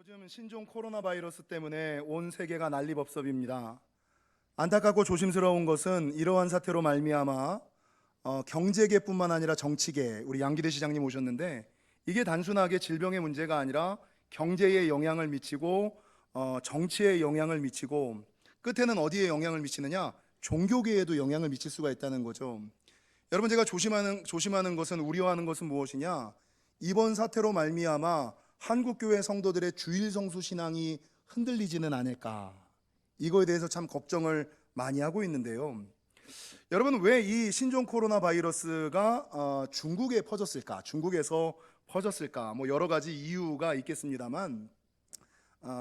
요즘 신종 코로나 바이러스 때문에 온 세계가 난리법석입니다. 안타깝고 조심스러운 것은 이러한 사태로 말미암아 경제계뿐만 아니라 정치계, 우리 양기대 시장님 오셨는데, 이게 단순하게 질병의 문제가 아니라 경제에 영향을 미치고 정치에 영향을 미치고 끝에는 어디에 영향을 미치느냐? 종교계에도 영향을 미칠 수가 있다는 거죠. 여러분, 제가 조심하는 것은, 우려하는 것은 무엇이냐? 이번 사태로 말미암아 한국교회 성도들의 주일 성수 신앙이 흔들리지는 않을까, 이거에 대해서 참 걱정을 많이 하고 있는데요. 여러분, 왜 이 신종 코로나 바이러스가 중국에 퍼졌을까? 중국에서 퍼졌을까? 여러 가지 이유가 있겠습니다만,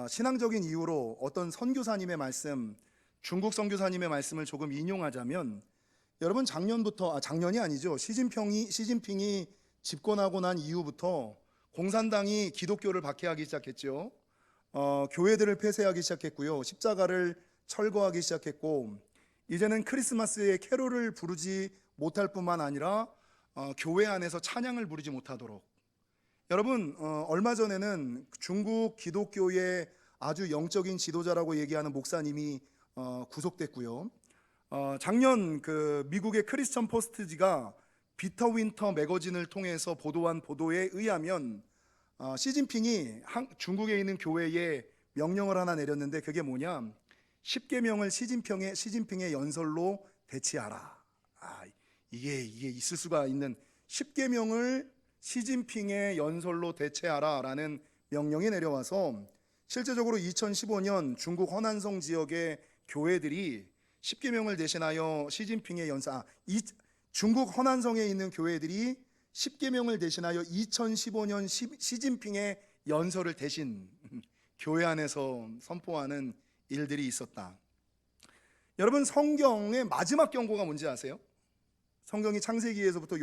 신앙적인 이유로 어떤 선교사님의 말씀, 중국 선교사님의 말씀을 조금 인용하자면, 여러분, 작년이 아니죠. 시진핑이 집권하고 난 이후부터 공산당이 기독교를 박해하기 시작했죠. 교회들을 폐쇄하기 시작했고요. 십자가를 철거하기 시작했고, 이제는 크리스마스에 캐롤을 부르지 못할 뿐만 아니라 교회 안에서 찬양을 부르지 못하도록. 여러분, 얼마 전에는 중국 기독교의 아주 영적인 지도자라고 얘기하는 목사님이 구속됐고요. 작년 미국의 크리스천 포스트지가 비터 윈터 매거진을 통해서 보도한 보도에 의하면 시진핑이 중국에 있는 교회에 명령을 하나 내렸는데, 그게 뭐냐? 10계명을 시진핑의 연설로 대치하라. 이게 있을 수가 있는, 10계명을 시진핑의 연설로 대체하라라는 명령이 내려와서 실제적으로 2015년 중국 허난성 지역의 교회들이 10계명을 대신하여 시진핑의 중국 허난성에 있는 교회들이 10계명을 대신하여 2015년 시진핑의 연설을 대신 교회 안에서 선포하는 일들이 있었다. 여러분, 성경의 마지막 경고가 뭔지 아세요? 성경이 창세기에서부터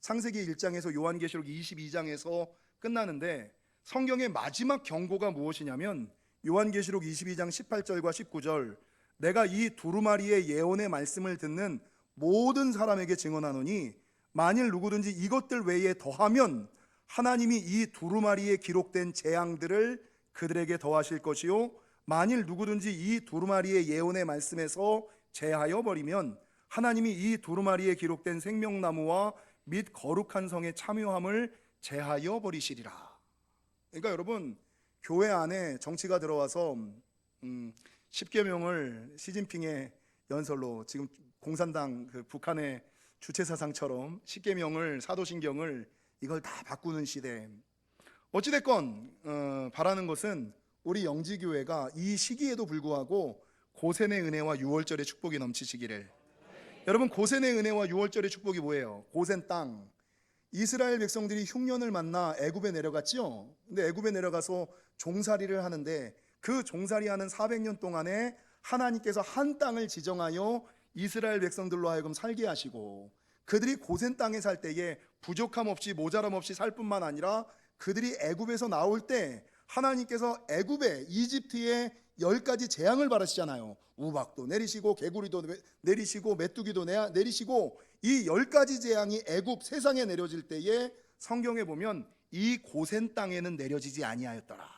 창세기 1장에서 요한계시록 22장에서 끝나는데, 성경의 마지막 경고가 무엇이냐면 요한계시록 22장 18절과 19절, 내가 이 두루마리의 예언의 말씀을 듣는 모든 사람에게 증언하노니 만일 누구든지 이것들 외에 더하면 하나님이 이 두루마리에 기록된 재앙들을 그들에게 더하실 것이요, 만일 누구든지 이 두루마리의 예언의 말씀에서 제하여 버리면 하나님이 이 두루마리에 기록된 생명나무와 및 거룩한 성의 참여함을 제하여 버리시리라. 그러니까 여러분, 교회 안에 정치가 들어와서 10계명을 시진핑의 연설로, 지금 공산당 북한의 주체사상처럼 10계명을, 사도신경을 이걸 다 바꾸는 시대. 어찌됐건 바라는 것은 우리 영지교회가 이 시기에도 불구하고 고센의 은혜와 유월절의 축복이 넘치시기를. 여러분, 고센의 은혜와 유월절의 축복이 뭐예요? 고센 땅, 이스라엘 백성들이 흉년을 만나 애굽에 내려갔죠. 근데 애굽에 내려가서 종살이를 하는데, 그 종살이하는 400년 동안에 하나님께서 한 땅을 지정하여 이스라엘 백성들로 하여금 살게 하시고, 그들이 고센 땅에 살 때에 부족함 없이 모자람 없이 살 뿐만 아니라 그들이 애굽에서 나올 때 하나님께서 이집트에 10가지 재앙을 바라시잖아요. 우박도 내리시고 개구리도 내리시고 메뚜기도 내리시고, 이 10가지 재앙이 애굽 세상에 내려질 때에 성경에 보면 이 고센 땅에는 내려지지 아니하였더라.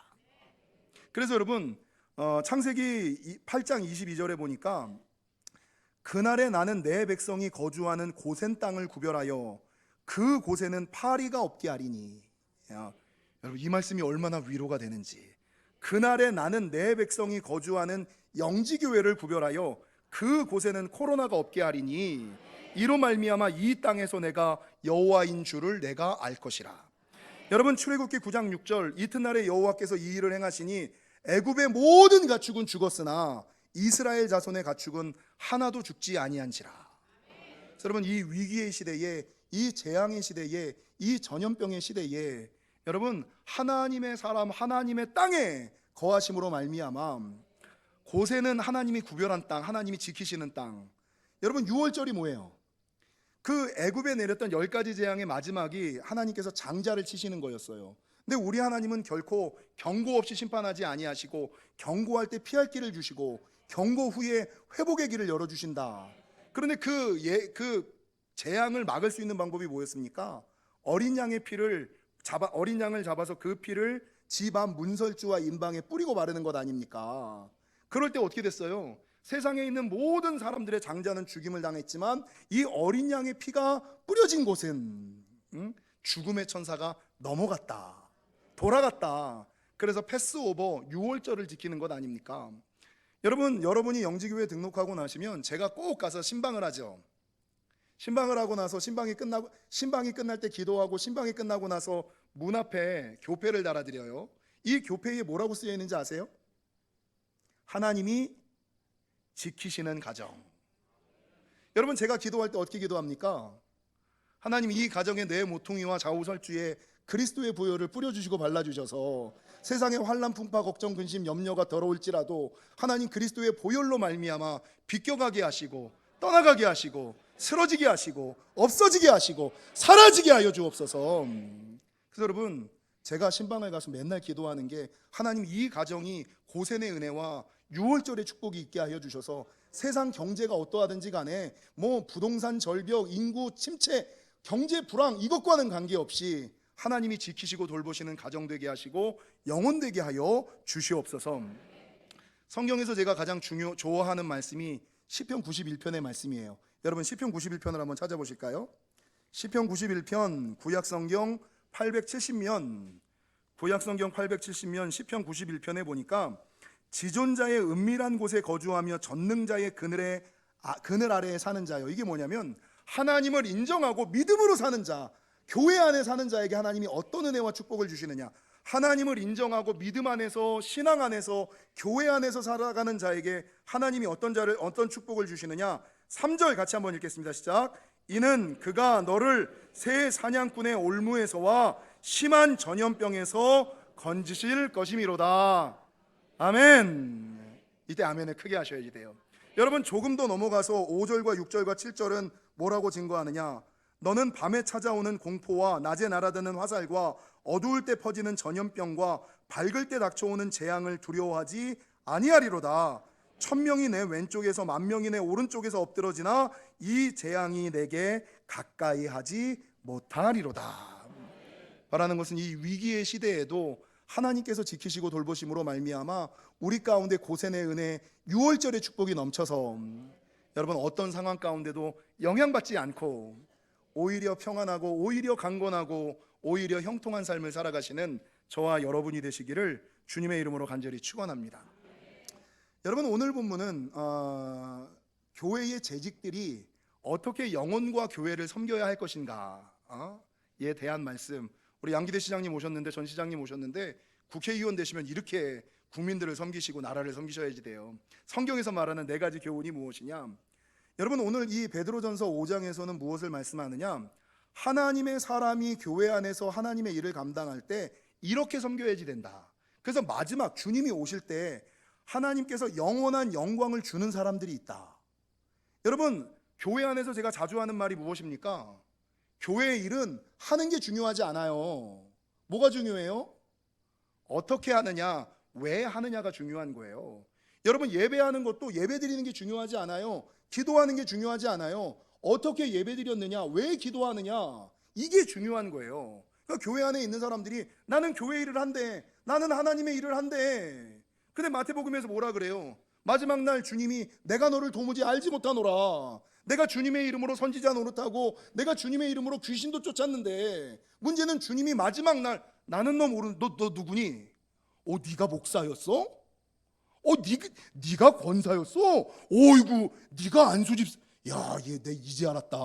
그래서 여러분, 창세기 8장 22절에 보니까 그날에 나는 내 백성이 거주하는 고센 땅을 구별하여 그 곳에는 파리가 없게 하리니. 여러분, 이 말씀이 얼마나 위로가 되는지. 그날에 나는 내 백성이 거주하는 영지교회를 구별하여 그 곳에는 코로나가 없게 하리니 이로 말미암아 이 땅에서 내가 여호와인 줄을 내가 알 것이라. 여러분, 출애굽기 9장 6절, 이튿날에 여호와께서 이 일을 행하시니 애굽의 모든 가축은 죽었으나 이스라엘 자손의 가축은 하나도 죽지 아니한지라. 여러분, 이 위기의 시대에, 이 재앙의 시대에, 이 전염병의 시대에 여러분, 하나님의 사람, 하나님의 땅에 거하심으로 말미암아 고센은 하나님이 구별한 땅, 하나님이 지키시는 땅. 여러분, 유월절이 뭐예요? 그 애굽에 내렸던 10가지 재앙의 마지막이 하나님께서 장자를 치시는 거였어요. 근데 우리 하나님은 결코 경고 없이 심판하지 아니하시고, 경고할 때 피할 길을 주시고 경고 후에 회복의 길을 열어주신다. 그런데 그 재앙을 막을 수 있는 방법이 뭐였습니까? 어린 양을 잡아서 그 피를 집안 문설주와 임방에 뿌리고 바르는 것 아닙니까? 그럴 때 어떻게 됐어요? 세상에 있는 모든 사람들의 장자는 죽임을 당했지만 이 어린 양의 피가 뿌려진 곳은 죽음의 천사가 넘어갔다, 돌아갔다. 그래서 패스오버, 유월절을 지키는 것 아닙니까? 여러분이 영지교회 등록하고 나시면 제가 꼭 가서 신방을 하죠. 신방을 하고 나서 신방이 끝날 때 기도하고, 신방이 끝나고 나서 문 앞에 교패를 달아드려요. 이 교패에 뭐라고 쓰여 있는지 아세요? 하나님이 지키시는 가정. 여러분, 제가 기도할 때 어떻게 기도합니까? 하나님, 이 가정에 내 모퉁이와 좌우설주에 그리스도의 보혈을 뿌려주시고 발라주셔서 세상의 환난, 풍파, 걱정, 근심, 염려가 더러울지라도 하나님 그리스도의 보혈로 말미암아 비껴가게 하시고, 떠나가게 하시고, 쓰러지게 하시고, 없어지게 하시고, 사라지게 하여 주옵소서. 그래서 여러분, 제가 신방을 가서 맨날 기도하는 게, 하나님 이 가정이 고센의 은혜와 유월절의 축복이 있게 하여 주셔서 세상 경제가 어떠하든지 간에 뭐 부동산 절벽, 인구 침체, 경제 불황 이것과는 관계없이 하나님이 지키시고 돌보시는 가정 되게 하시고 영혼 되게 하여 주시옵소서. 성경에서 제가 가장 좋아하는 말씀이 시편 91편의 말씀이에요. 여러분, 시편 91편을 한번 찾아보실까요? 시편 91편 구약성경 870면, 구약성경 870면 시편 91편에 보니까 지존자의 은밀한 곳에 거주하며 전능자의 그늘 아래에 사는 자요. 이게 뭐냐면 하나님을 인정하고 믿음으로 사는 자, 교회 안에 사는 자에게 하나님이 어떤 은혜와 축복을 주시느냐. 하나님을 인정하고 믿음 안에서, 신앙 안에서, 교회 안에서 살아가는 자에게 하나님이 어떤 축복을 주시느냐. 3절 같이 한번 읽겠습니다. 시작. 이는 그가 너를 새 사냥꾼의 올무에서와 심한 전염병에서 건지실 것이미로다. 아멘. 이때 아멘을 크게 하셔야지 돼요. 여러분, 조금 더 넘어가서 5절과 6절과 7절은 뭐라고 증거하느냐. 너는 밤에 찾아오는 공포와 낮에 날아드는 화살과 어두울 때 퍼지는 전염병과 밝을 때 닥쳐오는 재앙을 두려워하지 아니하리로다. 1000명이 내 왼쪽에서 10,000명이 내 오른쪽에서 엎드러지나 이 재앙이 내게 가까이 하지 못하리로다. 말하는 것은 이 위기의 시대에도 하나님께서 지키시고 돌보심으로 말미암아 우리 가운데 고센의 은혜, 유월절의 축복이 넘쳐서 여러분, 어떤 상황 가운데도 영향받지 않고 오히려 평안하고 오히려 강건하고 오히려 형통한 삶을 살아가시는 저와 여러분이 되시기를 주님의 이름으로 간절히 축원합니다. 여러분, 오늘 본문은 교회의 재직들이 어떻게 영혼과 교회를 섬겨야 할 것인가에 대한 말씀. 우리 양기대 시장님 오셨는데, 전 시장님 오셨는데, 국회의원 되시면 이렇게 국민들을 섬기시고 나라를 섬기셔야지 돼요. 성경에서 말하는 4가지 교훈이 무엇이냐. 여러분, 오늘 이 베드로전서 5장에서는 무엇을 말씀하느냐. 하나님의 사람이 교회 안에서 하나님의 일을 감당할 때 이렇게 섬겨야지 된다. 그래서 마지막 주님이 오실 때 하나님께서 영원한 영광을 주는 사람들이 있다. 여러분, 교회 안에서 제가 자주 하는 말이 무엇입니까? 교회의 일은 하는 게 중요하지 않아요. 뭐가 중요해요? 어떻게 하느냐, 왜 하느냐가 중요한 거예요. 여러분, 예배하는 것도 예배 드리는 게 중요하지 않아요. 기도하는 게 중요하지 않아요. 어떻게 예배 드렸느냐, 왜 기도하느냐, 이게 중요한 거예요. 그러니까 교회 안에 있는 사람들이 나는 교회 일을 한대, 나는 하나님의 일을 한대. 근데 마태복음에서 뭐라 그래요? 마지막 날 주님이 내가 너를 도무지 알지 못하노라. 내가 주님의 이름으로 선지자 노릇하고 내가 주님의 이름으로 귀신도 쫓았는데, 문제는 주님이 마지막 날 나는 너 모르는, 너 누구니? 네가 목사였어? 네가 권사였어? 어이구, 네가 안수집사. 야, 얘 내 이제 알았다.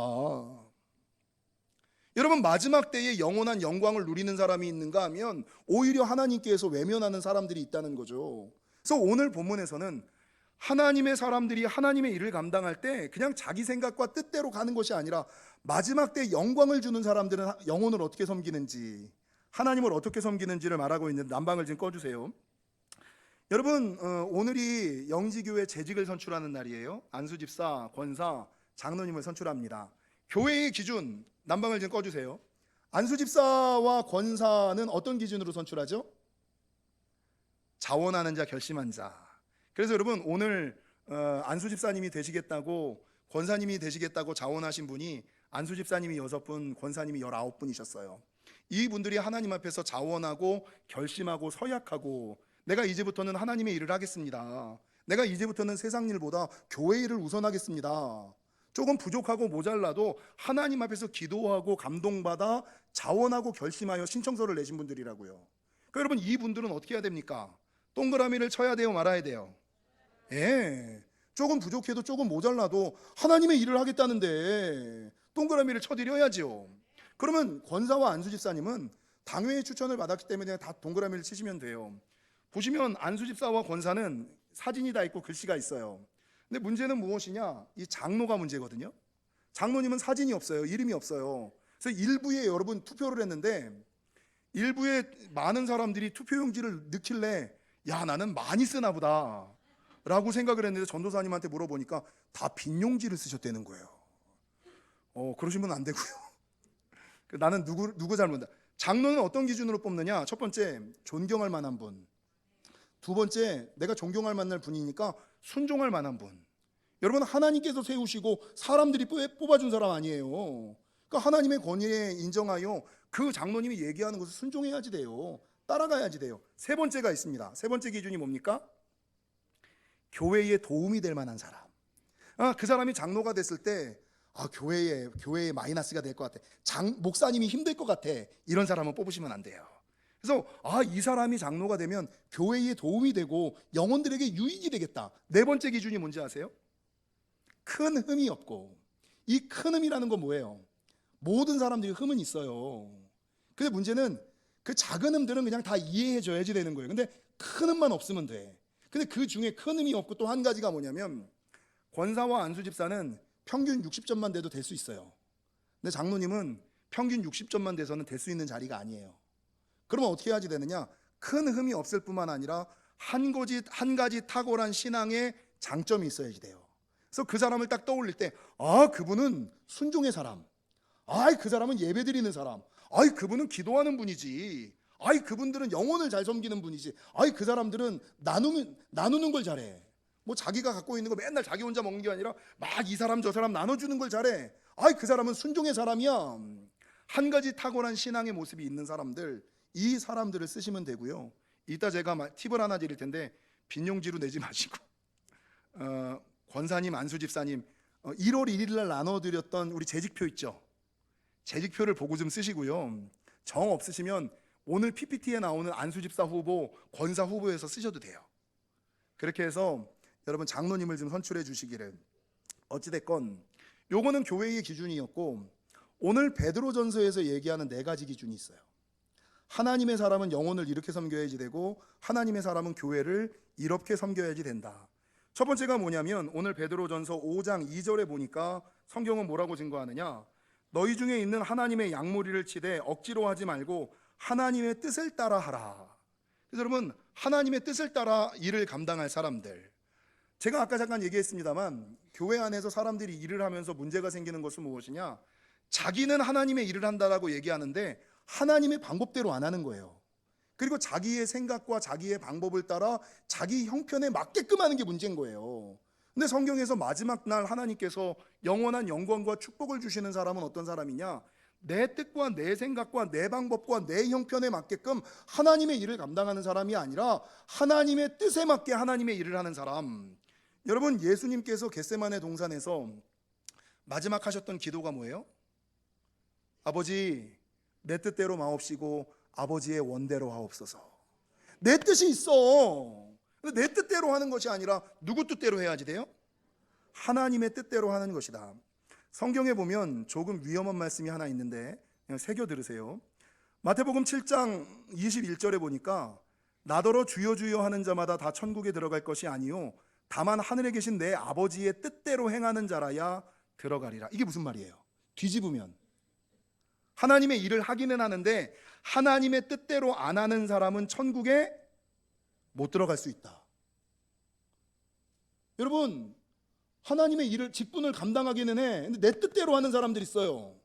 여러분, 마지막 때에 영원한 영광을 누리는 사람이 있는가 하면 오히려 하나님께서 외면하는 사람들이 있다는 거죠. 그래서 오늘 본문에서는 하나님의 사람들이 하나님의 일을 감당할 때 그냥 자기 생각과 뜻대로 가는 것이 아니라 마지막 때 영광을 주는 사람들은 영혼을 어떻게 섬기는지, 하나님을 어떻게 섬기는지를 말하고 있는데, 난방을 좀 꺼주세요. 여러분, 오늘이 영지교회 재직을 선출하는 날이에요. 안수집사, 권사, 장로님을 선출합니다. 교회의 기준, 난방을 좀 꺼주세요. 안수집사와 권사는 어떤 기준으로 선출하죠? 자원하는 자, 결심한 자. 그래서 여러분, 오늘 안수집사님이 되시겠다고, 권사님이 되시겠다고 자원하신 분이 안수집사님이 6분, 권사님이 19분이셨어요. 이분들이 하나님 앞에서 자원하고 결심하고 서약하고 내가 이제부터는 하나님의 일을 하겠습니다. 내가 이제부터는 세상 일보다 교회 일을 우선하겠습니다. 조금 부족하고 모자라도 하나님 앞에서 기도하고 감동받아 자원하고 결심하여 신청서를 내신 분들이라고요. 그러니까 여러분, 이분들은 어떻게 해야 됩니까? 동그라미를 쳐야 돼요, 말아야 돼요? 예. 조금 부족해도 조금 모자라도 하나님의 일을 하겠다는데 동그라미를 쳐드려야죠. 그러면 권사와 안수 집사님은 당회의 추천을 받았기 때문에 다 동그라미를 치시면 돼요. 보시면 안수 집사와 권사는 사진이 다 있고 글씨가 있어요. 근데 문제는 무엇이냐? 이 장로가 문제거든요. 장로님은 사진이 없어요. 이름이 없어요. 그래서 일부에 여러분 투표를 했는데 일부에 많은 사람들이 투표용지를 넣길래 야, 나는 많이 쓰나 보다 라고 생각을 했는데 전도사님한테 물어보니까 다 빈 용지를 쓰셨다는 거예요. 그러시면 안 되고요. 나는 누구 잘 모른다. 장로는 어떤 기준으로 뽑느냐? 첫 번째, 존경할 만한 분. 두 번째, 내가 존경할 만한 분이니까 순종할 만한 분. 여러분, 하나님께서 세우시고 사람들이 뽑아준 사람 아니에요. 그러니까 하나님의 권위에 인정하여 그 장로님이 얘기하는 것을 순종해야지 돼요. 따라가야지 돼요. 세 번째가 있습니다. 세 번째 기준이 뭡니까? 교회에 도움이 될 만한 사람. 그 사람이 장로가 됐을 때 교회에 마이너스가 될 것 같아. 목사님이 힘들 것 같아. 이런 사람은 뽑으시면 안 돼요. 그래서 이 사람이 장로가 되면 교회에 도움이 되고 영혼들에게 유익이 되겠다. 네 번째 기준이 뭔지 아세요? 큰 흠이 없고. 이 큰 흠이라는 건 뭐예요? 모든 사람들이 흠은 있어요. 근데 문제는 그 작은 흠들은 그냥 다 이해해 줘야지 되는 거예요. 근데 큰 흠만 없으면 돼. 근데 그 중에 큰 흠이 없고 또 한 가지가 뭐냐면 권사와 안수 집사는 평균 60점만 돼도 될 수 있어요. 근데 장로님은 평균 60점만 돼서는 될 수 있는 자리가 아니에요. 그러면 어떻게 해야지 되느냐? 큰 흠이 없을 뿐만 아니라 한 가지 탁월한 신앙의 장점이 있어야지 돼요. 그래서 그 사람을 딱 떠올릴 때 그분은 순종의 사람, 그 사람은 예배드리는 사람, 그분은 기도하는 분이지, 그분들은 영혼을 잘 섬기는 분이지, 그 사람들은 나누는 걸 잘해. 뭐 자기가 갖고 있는 거 맨날 자기 혼자 먹는 게 아니라 막 이 사람 저 사람 나눠주는 걸 잘해. 그 사람은 순종의 사람이야. 한 가지 탁월한 신앙의 모습이 있는 사람들, 이 사람들을 쓰시면 되고요. 이따 제가 팁을 하나 드릴 텐데 빈용지로 내지 마시고 권사님, 안수 집사님 1월 1일 날 나눠드렸던 우리 재직표 있죠? 재직표를 보고 좀 쓰시고요. 정 없으시면 오늘 PPT에 나오는 안수 집사 후보, 권사 후보에서 쓰셔도 돼요. 그렇게 해서 여러분 장로님을 좀 선출해 주시기를. 어찌됐건 요거는 교회의 기준이었고, 오늘 베드로전서에서 얘기하는 네 가지 기준이 있어요. 하나님의 사람은 영혼을 이렇게 섬겨야지 되고 하나님의 사람은 교회를 이렇게 섬겨야지 된다. 첫 번째가 뭐냐면 오늘 베드로전서 5장 2절에 보니까 성경은 뭐라고 증거하느냐? 너희 중에 있는 하나님의 양무리를 치되 억지로 하지 말고 하나님의 뜻을 따라 하라. 그래서 여러분, 하나님의 뜻을 따라 일을 감당할 사람들, 제가 아까 잠깐 얘기했습니다만 교회 안에서 사람들이 일을 하면서 문제가 생기는 것은 무엇이냐? 자기는 하나님의 일을 한다라고 얘기하는데 하나님의 방법대로 안 하는 거예요. 그리고 자기의 생각과 자기의 방법을 따라 자기 형편에 맞게끔 하는 게 문제인 거예요. 근데 성경에서 마지막 날 하나님께서 영원한 영광과 축복을 주시는 사람은 어떤 사람이냐? 내 뜻과 내 생각과 내 방법과 내 형편에 맞게끔 하나님의 일을 감당하는 사람이 아니라 하나님의 뜻에 맞게 하나님의 일을 하는 사람. 여러분, 예수님께서 겟세마네 동산에서 마지막 하셨던 기도가 뭐예요? 아버지, 내 뜻대로 마옵시고 아버지의 원대로 하옵소서. 내 뜻이 있어. 근데 내 뜻대로 하는 것이 아니라 누구 뜻대로 해야지 돼요? 하나님의 뜻대로 하는 것이다. 성경에 보면 조금 위험한 말씀이 하나 있는데 그냥 새겨 들으세요. 마태복음 7장 21절에 보니까 나더러 주여 주여 하는 자마다 다 천국에 들어갈 것이 아니요 다만 하늘에 계신 내 아버지의 뜻대로 행하는 자라야 들어가리라. 이게 무슨 말이에요? 뒤집으면 하나님의 일을 하기는 하는데 하나님의 뜻대로 안 하는 사람은 천국에 못 들어갈 수 있다. 여러분, 하나님의 일을, 직분을 감당하기는 해. 근데 내 뜻대로 하는 사람들이 있어요.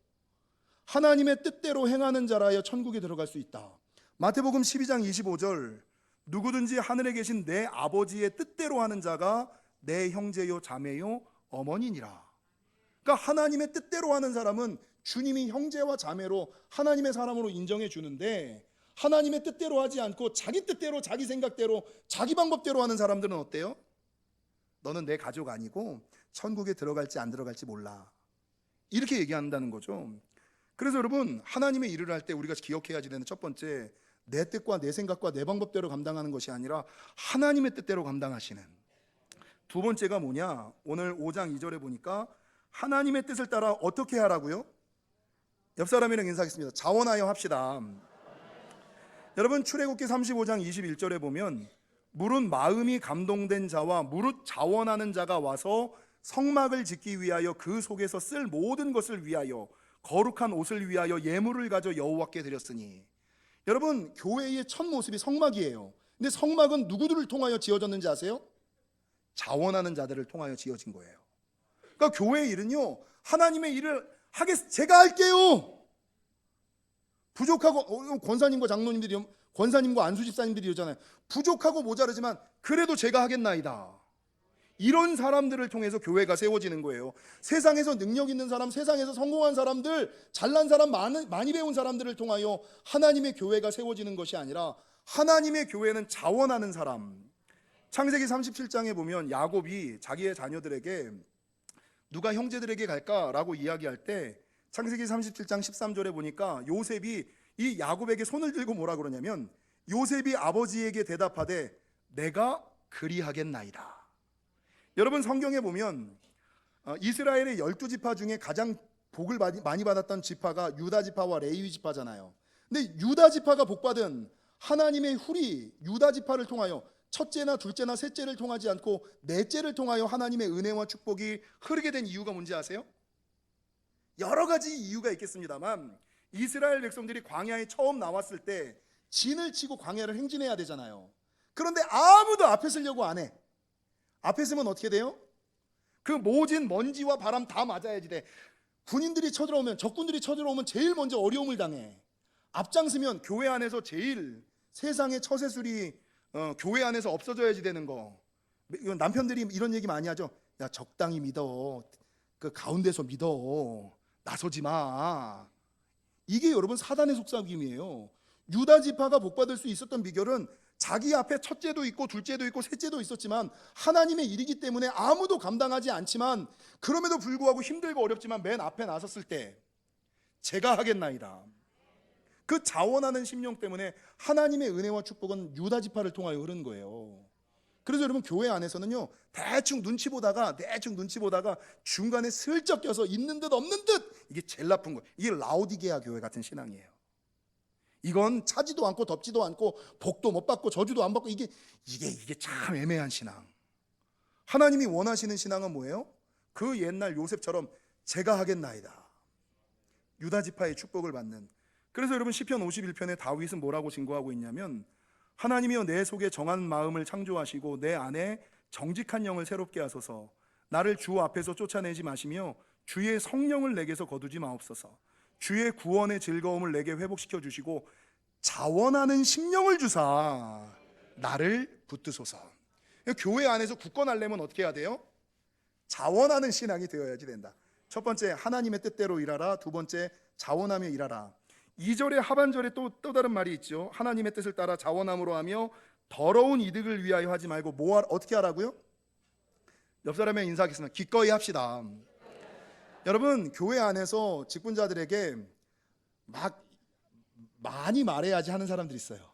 하나님의 뜻대로 행하는 자라야 천국에 들어갈 수 있다. 마태복음 12장 25절, 누구든지 하늘에 계신 내 아버지의 뜻대로 하는 자가 내 형제요 자매요 어머니니라. 그러니까 하나님의 뜻대로 하는 사람은 주님이 형제와 자매로 하나님의 사람으로 인정해 주는데, 하나님의 뜻대로 하지 않고 자기 뜻대로, 자기 생각대로, 자기 방법대로 하는 사람들은 어때요? 너는 내 가족 아니고 천국에 들어갈지 안 들어갈지 몰라, 이렇게 얘기한다는 거죠. 그래서 여러분, 하나님의 일을 할 때 우리가 기억해야 되는 첫 번째, 내 뜻과 내 생각과 내 방법대로 감당하는 것이 아니라 하나님의 뜻대로 감당하시는. 두 번째가 뭐냐? 오늘 5장 2절에 보니까 하나님의 뜻을 따라 어떻게 하라고요? 옆 사람이랑 인사하겠습니다. 자원하여 합시다. 여러분, 출애굽기 35장 21절에 보면 무릇 마음이 감동된 자와 무릇 자원하는 자가 와서 성막을 짓기 위하여 그 속에서 쓸 모든 것을 위하여 거룩한 옷을 위하여 예물을 가져 여호와께 드렸으니. 여러분, 교회의 첫 모습이 성막이에요. 근데 성막은 누구들을 통하여 지어졌는지 아세요? 자원하는 자들을 통하여 지어진 거예요. 그러니까 교회의 일은요, 하나님의 일을 제가 할게요. 부족하고, 권사님과 장로님들이, 권사님과 안수 집사님들이 이러잖아요. 부족하고 모자르지만 그래도 제가 하겠나이다. 이런 사람들을 통해서 교회가 세워지는 거예요. 세상에서 능력 있는 사람, 세상에서 성공한 사람들, 잘난 사람, 많이 배운 사람들을 통하여 하나님의 교회가 세워지는 것이 아니라 하나님의 교회는 자원하는 사람. 창세기 37장에 보면 야곱이 자기의 자녀들에게 누가 형제들에게 갈까라고 이야기할 때 창세기 37장 13절에 보니까 요셉이 이 야곱에게 손을 들고 뭐라 그러냐면, 요셉이 아버지에게 대답하되 내가 그리하겠나이다. 여러분, 성경에 보면 이스라엘의 12지파 중에 가장 복을 많이 받았던 지파가 유다 지파와 레위 지파잖아요. 근데 유다 지파가 복받은 하나님의 훌이 유다 지파를 통하여 첫째나 둘째나 셋째를 통하지 않고 넷째를 통하여 하나님의 은혜와 축복이 흐르게 된 이유가 뭔지 아세요? 여러 가지 이유가 있겠습니다만, 이스라엘 백성들이 광야에 처음 나왔을 때 진을 치고 광야를 행진해야 되잖아요. 그런데 아무도 앞에 서려고 안 해. 앞에 서면 어떻게 돼요? 그 모진 먼지와 바람 다 맞아야지 돼. 군인들이 쳐들어오면, 적군들이 쳐들어오면 제일 먼저 어려움을 당해. 앞장서면 교회 안에서 제일 세상의 처세술이 교회 안에서 없어져야지 되는 거. 남편들이 이런 얘기 많이 하죠. 야, 적당히 믿어. 그 가운데서 믿어. 나서지 마. 이게 여러분 사단의 속삭임이에요. 유다 지파가 복받을 수 있었던 비결은 자기 앞에 첫째도 있고 둘째도 있고 셋째도 있었지만 하나님의 일이기 때문에 아무도 감당하지 않지만, 그럼에도 불구하고 힘들고 어렵지만 맨 앞에 나섰을 때 제가 하겠나이다. 그 자원하는 심령 때문에 하나님의 은혜와 축복은 유다 지파를 통하여 흐른 거예요. 그래서 여러분, 교회 안에서는요, 대충 눈치 보다가 중간에 슬쩍 껴서 있는 듯 없는 듯, 이게 제일 나쁜 거예요. 이게 라오디게아 교회 같은 신앙이에요. 이건 차지도 않고 덥지도 않고 복도 못 받고 저주도 안 받고, 이게 참 애매한 신앙. 하나님이 원하시는 신앙은 뭐예요? 그 옛날 요셉처럼 제가 하겠나이다. 유다 지파의 축복을 받는. 그래서 여러분, 시편 51편에 다윗은 뭐라고 증거하고 있냐면, 하나님이여 내 속에 정한 마음을 창조하시고 내 안에 정직한 영을 새롭게 하소서. 나를 주 앞에서 쫓아내지 마시며 주의 성령을 내게서 거두지 마옵소서. 주의 구원의 즐거움을 내게 회복시켜 주시고 자원하는 심령을 주사 나를 붙드소서. 교회 안에서 굳건하려면 어떻게 해야 돼요? 자원하는 신앙이 되어야지 된다. 첫 번째, 하나님의 뜻대로 일하라. 두 번째, 자원하며 일하라. 2절의 하반절에 또 다른 말이 있죠. 하나님의 뜻을 따라 자원함으로 하며 더러운 이득을 위하여 하지 말고 어떻게 하라고요? 옆 사람에 인사하겠습니다. 기꺼이 합시다. 여러분, 교회 안에서 직분자들에게 많이 말해야지 하는 사람들이 있어요.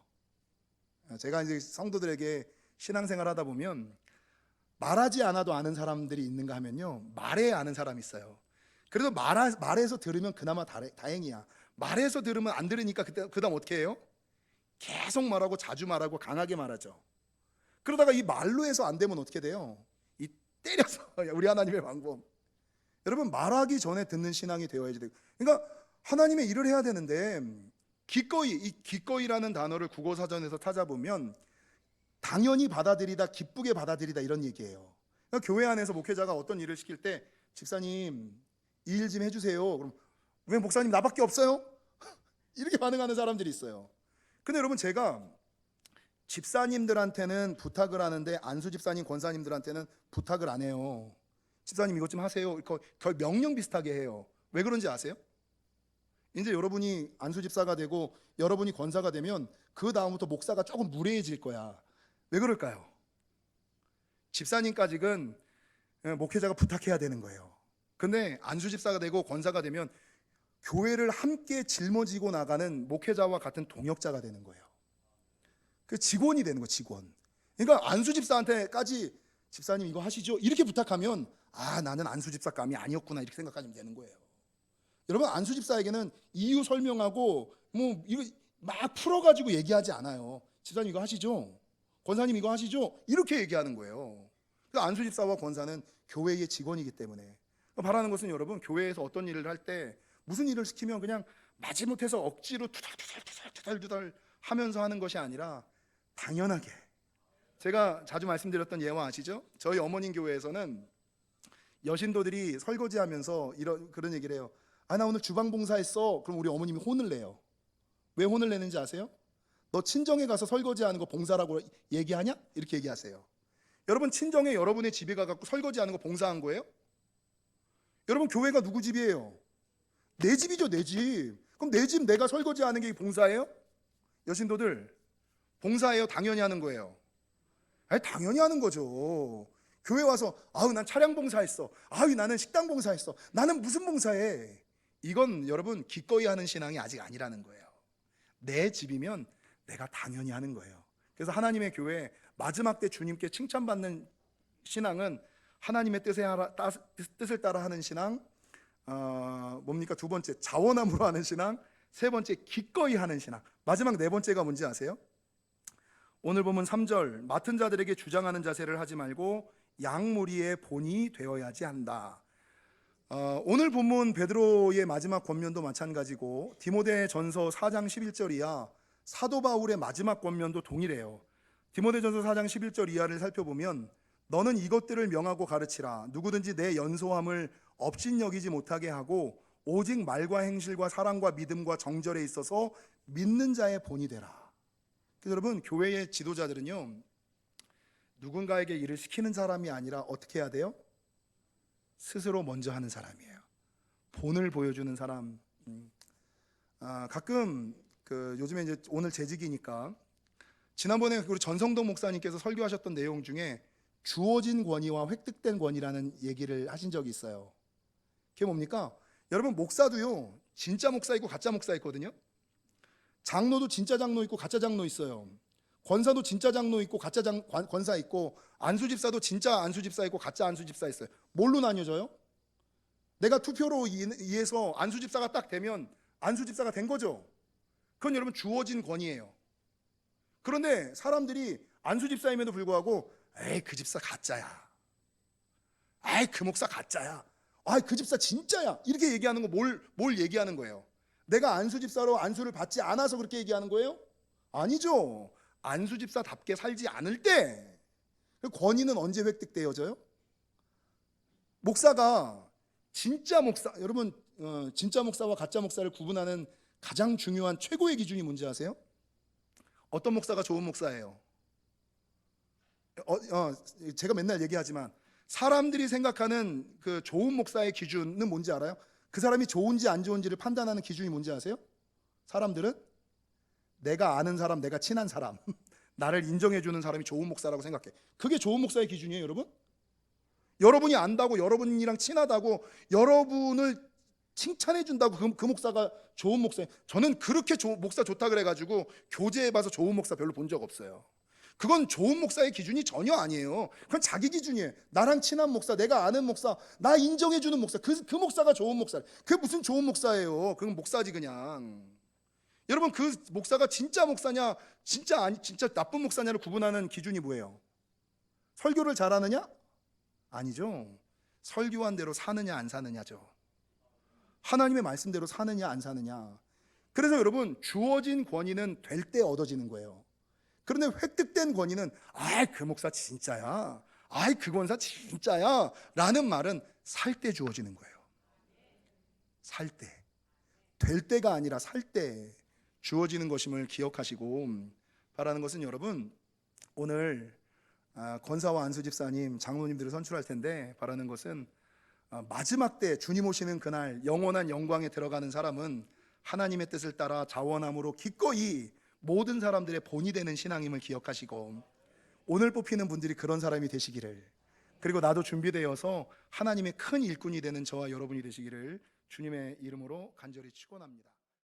제가 이제 성도들에게 신앙생활 하다 보면 말하지 않아도 아는 사람들이 있는가 하면요, 말해야 아는 사람이 있어요. 그래도 말해서 들으면 그나마 다행이야. 말해서 들으면 안 들으니까 그다음 어떻게 해요? 계속 말하고 자주 말하고 강하게 말하죠. 그러다가 이 말로 해서 안 되면 어떻게 돼요? 이 때려서 우리 하나님의 방법. 여러분, 말하기 전에 듣는 신앙이 되어야지 돼요. 그러니까 하나님의 일을 해야 되는데 기꺼이, 이 기꺼이라는 단어를 국어사전에서 찾아보면 당연히 받아들이다, 기쁘게 받아들이다 이런 얘기예요. 그러니까 교회 안에서 목회자가 어떤 일을 시킬 때 집사님 이 일 좀 해주세요. 그럼 왜 목사님 나밖에 없어요? 이렇게 반응하는 사람들이 있어요. 근데 여러분, 제가 집사님들한테는 부탁을 하는데 안수 집사님, 권사님들한테는 부탁을 안 해요. 집사님 이것 좀 하세요. 거의 명령 비슷하게 해요. 왜 그런지 아세요? 이제 여러분이 안수 집사가 되고 여러분이 권사가 되면 그 다음부터 목사가 조금 무례해질 거야. 왜 그럴까요? 집사님까지는 목회자가 부탁해야 되는 거예요. 근데 안수 집사가 되고 권사가 되면 교회를 함께 짊어지고 나가는 목회자와 같은 동역자가 되는 거예요. 그 직원이 되는 거예요, 직원. 그러니까 안수 집사한테까지 집사님 이거 하시죠? 이렇게 부탁하면 나는 안수 집사감이 아니었구나 이렇게 생각하시면 되는 거예요. 여러분, 안수 집사에게는 이유 설명하고 뭐 이거 막 풀어가지고 얘기하지 않아요. 집사님 이거 하시죠? 권사님 이거 하시죠? 이렇게 얘기하는 거예요. 그래서 안수 집사와 권사는 교회의 직원이기 때문에 바라는 것은 여러분, 교회에서 어떤 일을 할 때 무슨 일을 시키면 그냥 마지못해서 억지로 투덜투덜 하면서 하는 것이 아니라 당연하게, 제가 자주 말씀드렸던 예화 아시죠? 저희 어머님 교회에서는 여신도들이 설거지하면서 그런 얘기를 해요. 나 오늘 주방 봉사했어. 그럼 우리 어머님이 혼을 내요. 왜 혼을 내는지 아세요? 너 친정에 가서 설거지하는 거 봉사라고 얘기하냐? 이렇게 얘기하세요. 여러분, 친정에 여러분의 집에 가서 설거지하는 거 봉사한 거예요? 여러분, 교회가 누구 집이에요? 내 집이죠, 내 집. 그럼 내 집 내가 설거지하는 게 봉사예요? 여신도들, 봉사예요? 당연히 하는 거예요? 당연히 하는 거죠. 교회 와서 난 차량 봉사했어. 나는 식당 봉사했어. 나는 무슨 봉사해? 이건 여러분, 기꺼이 하는 신앙이 아직 아니라는 거예요. 내 집이면 내가 당연히 하는 거예요. 그래서 하나님의 교회 마지막 때 주님께 칭찬받는 신앙은 하나님의 뜻을 따라 하는 신앙, 뭡니까? 두 번째, 자원함으로 하는 신앙, 세 번째, 기꺼이 하는 신앙, 마지막 네 번째가 뭔지 아세요? 오늘 보면 3절, 맡은 자들에게 주장하는 자세를 하지 말고 양무리의 본이 되어야지 한다. 오늘 본문 베드로의 마지막 권면도 마찬가지고 디모데전서 4장 11절 이하 사도 바울의 마지막 권면도 동일해요. 디모데전서 4장 11절 이하를 살펴보면 너는 이것들을 명하고 가르치라. 누구든지 내 연소함을 업신여기지 못하게 하고 오직 말과 행실과 사랑과 믿음과 정절에 있어서 믿는 자의 본이 되라. 그래서 여러분, 교회의 지도자들은요, 누군가에게 일을 시키는 사람이 아니라 어떻게 해야 돼요? 스스로 먼저 하는 사람이에요. 본을 보여주는 사람. 가끔 요즘에 이제 오늘 재직이니까 지난번에 우리 전성동 목사님께서 설교하셨던 내용 중에 주어진 권위와 획득된 권위라는 얘기를 하신 적이 있어요. 그게 뭡니까? 여러분, 목사도요, 진짜 목사 있고 가짜 목사 있거든요. 장로도 진짜 장로 있고 가짜 장로 있어요. 권사도 진짜 장로 있고 가짜 권사 있고, 안수집사도 진짜 안수집사 있고 가짜 안수집사 있어요. 뭘로 나뉘어져요? 내가 투표로 의해서 안수집사가 딱 되면 안수집사가 된 거죠. 그건 여러분 주어진 권위예요. 그런데 사람들이 안수집사임에도 불구하고 그 집사 가짜야, 그 목사 가짜야, 그 집사 진짜야, 이렇게 얘기하는 거 뭘 얘기하는 거예요? 내가 안수집사로 안수를 받지 않아서 그렇게 얘기하는 거예요? 아니죠. 안수집사답게 살지 않을 때 그 권위는 언제 획득되어져요? 목사가 진짜 목사, 여러분, 진짜 목사와 가짜 목사를 구분하는 가장 중요한 최고의 기준이 뭔지 아세요? 어떤 목사가 좋은 목사예요? 제가 맨날 얘기하지만 사람들이 생각하는 그 좋은 목사의 기준은 뭔지 알아요? 그 사람이 좋은지 안 좋은지를 판단하는 기준이 뭔지 아세요? 사람들은 내가 아는 사람, 내가 친한 사람, 나를 인정해주는 사람이 좋은 목사라고 생각해. 그게 좋은 목사의 기준이에요, 여러분? 여러분이 안다고, 여러분이랑 친하다고, 여러분을 칭찬해준다고 그 목사가 좋은 목사예요? 저는 그렇게 목사 좋다 그래가지고 교제해봐서 좋은 목사 별로 본 적 없어요. 그건 좋은 목사의 기준이 전혀 아니에요. 그건 자기 기준이에요. 나랑 친한 목사, 내가 아는 목사, 나 인정해주는 목사, 그 목사가 좋은 목사. 그게 무슨 좋은 목사예요? 그건 목사지 그냥. 여러분, 그 목사가 진짜 목사냐, 진짜 나쁜 목사냐를 구분하는 기준이 뭐예요? 설교를 잘하느냐? 아니죠. 설교한 대로 사느냐 안 사느냐죠. 하나님의 말씀대로 사느냐 안 사느냐. 그래서 여러분, 주어진 권위는 될 때 얻어지는 거예요. 그런데 획득된 권위는 그 목사 진짜야, 그 권사 진짜야 라는 말은 살 때 주어지는 거예요. 살 때. 될 때가 아니라 살 때 주어지는 것임을 기억하시고, 바라는 것은 여러분, 오늘 권사와 안수집사님, 장로님들을 선출할 텐데 바라는 것은 마지막 때 주님 오시는 그날 영원한 영광에 들어가는 사람은 하나님의 뜻을 따라 자원함으로 기꺼이 모든 사람들의 본이 되는 신앙임을 기억하시고 오늘 뽑히는 분들이 그런 사람이 되시기를, 그리고 나도 준비되어서 하나님의 큰 일꾼이 되는 저와 여러분이 되시기를 주님의 이름으로 간절히 축원합니다.